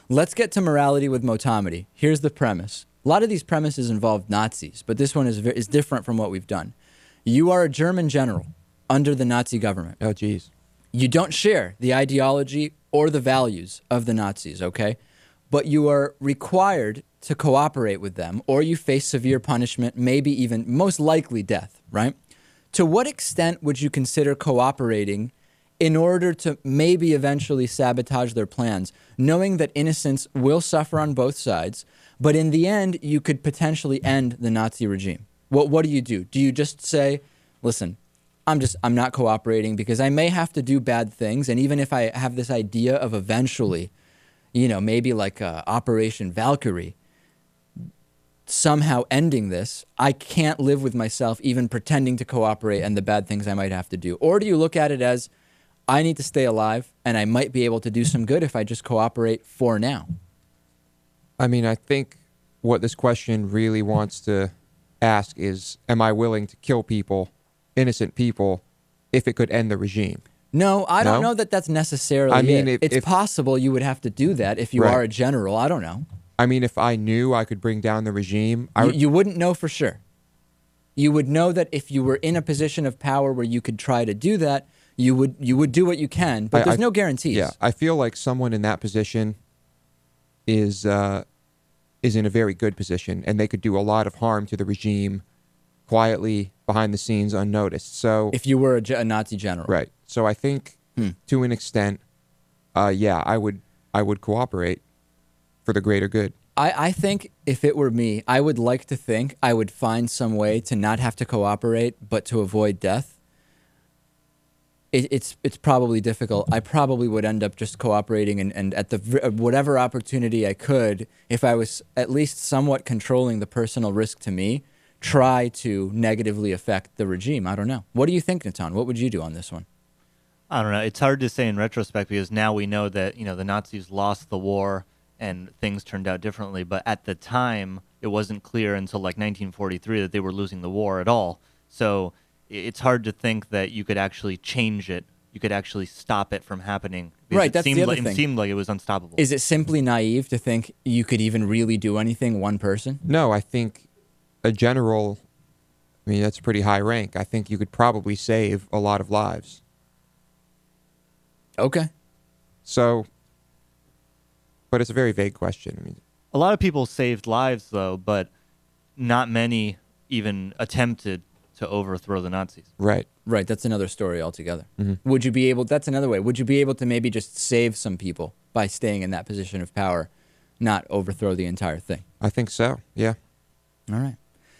Let's get to morality with Motamedi. Here's the premise. A lot of these premises involve Nazis, but this one is different from what we've done. You are a German general under the Nazi government. Oh, geez. You don't share the ideology or the values of the Nazis, okay? But you are required to cooperate with them, or you face severe punishment, maybe even most likely death, right? To what extent would you consider cooperating in order to maybe eventually sabotage their plans, knowing that innocents will suffer on both sides, but in the end, you could potentially end the Nazi regime? What do you do? Do you just say, listen, I'm not cooperating because I may have to do bad things, and even if I have this idea of eventually, maybe like Operation Valkyrie, somehow ending this, I can't live with myself even pretending to cooperate and the bad things I might have to do? Or do you look at it as, I need to stay alive and I might be able to do some good if I just cooperate for now? I mean, I think what this question really wants to ask is, am I willing to kill people, innocent people, if it could end the regime? No, I don't know that that's necessarily I mean, it. It's possible you would have to do that if you are a general. I don't know. I mean, if I knew I could bring down the regime, you wouldn't know for sure. You would know that if you were in a position of power where you could try to do that, you would do what you can, but there's no guarantees. Yeah, I feel like someone in that position is in a very good position, and they could do a lot of harm to the regime quietly behind the scenes, unnoticed. So if you were a Nazi general, right? So I think to an extent, I would cooperate for the greater good. I think if it were me, I would like to think I would find some way to not have to cooperate, but to avoid death. It's probably difficult. I probably would end up just cooperating and at whatever opportunity I could, if I was at least somewhat controlling the personal risk to me, try to negatively affect the regime. I don't know. What do you think, Natan? What would you do on this one? I don't know. It's hard to say in retrospect because now we know that, the Nazis lost the war and things turned out differently. But at the time, it wasn't clear until like 1943 that they were losing the war at all. So it's hard to think that you could actually change it. You could actually stop it from happening. Right, that's the other thing. It seemed like it was unstoppable. Is it simply naive to think you could even really do anything, one person? No, I think a general, that's pretty high rank. I think you could probably save a lot of lives. Okay. So, but it's a very vague question. A lot of people saved lives, though, but not many even attempted to overthrow the Nazis. Right. Right, that's another story altogether. Would you be able, that's another way, would you be able to maybe just save some people by staying in that position of power, not overthrow the entire thing? I think so, yeah. All right.